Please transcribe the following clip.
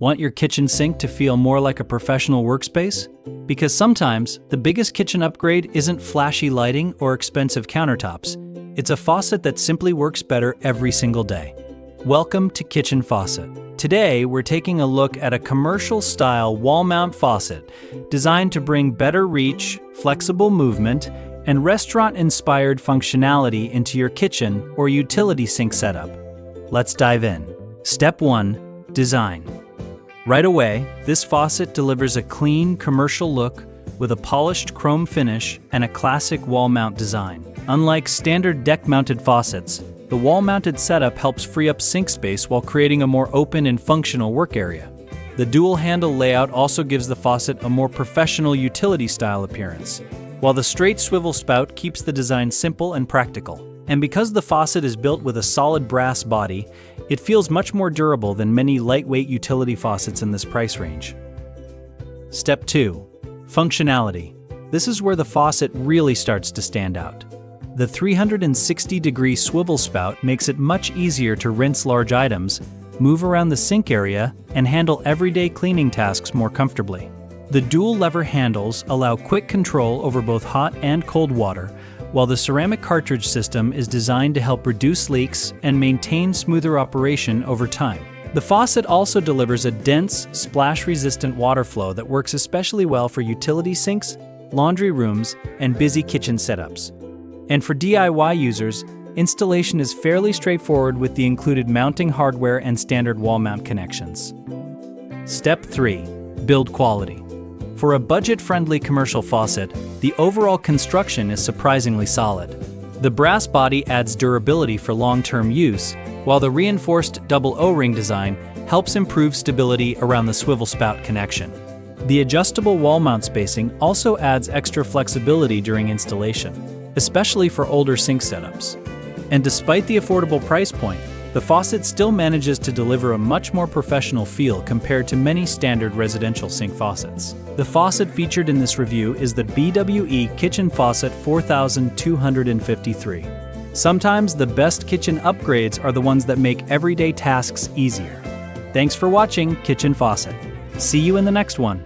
Want your kitchen sink to feel more like a professional workspace? Because sometimes, the biggest kitchen upgrade isn't flashy lighting or expensive countertops. It's a faucet that simply works better every single day. Welcome to Kitchen Faucet. Today, we're taking a look at a commercial-style wall-mount faucet designed to bring better reach, flexible movement, and restaurant-inspired functionality into your kitchen or utility sink setup. Let's dive in. Step 1. Design. Right away, this faucet delivers a clean, commercial look with a polished chrome finish and a classic wall-mount design. Unlike standard deck-mounted faucets, the wall-mounted setup helps free up sink space while creating a more open and functional work area. The dual-handle layout also gives the faucet a more professional utility-style appearance, while the straight swivel spout keeps the design simple and practical. And because the faucet is built with a solid brass body, it feels much more durable than many lightweight utility faucets in this price range. Step 2. Functionality. This is where the faucet really starts to stand out. The 360-degree swivel spout makes it much easier to rinse large items, move around the sink area, and handle everyday cleaning tasks more comfortably. The dual lever handles allow quick control over both hot and cold water, while the ceramic cartridge system is designed to help reduce leaks and maintain smoother operation over time. The faucet also delivers a dense, splash-resistant water flow that works especially well for utility sinks, laundry rooms, and busy kitchen setups. And for DIY users, installation is fairly straightforward with the included mounting hardware and standard wall mount connections. Step 3. Build quality. For a budget-friendly commercial faucet, the overall construction is surprisingly solid. The brass body adds durability for long-term use, while the reinforced double O-ring design helps improve stability around the swivel spout connection. The adjustable wall mount spacing also adds extra flexibility during installation, especially for older sink setups. And despite the affordable price point, the faucet still manages to deliver a much more professional feel compared to many standard residential sink faucets. The faucet featured in this review is the BWE Kitchen Faucet 4253. Sometimes the best kitchen upgrades are the ones that make everyday tasks easier. Thanks for watching Kitchen Faucet. See you in the next one.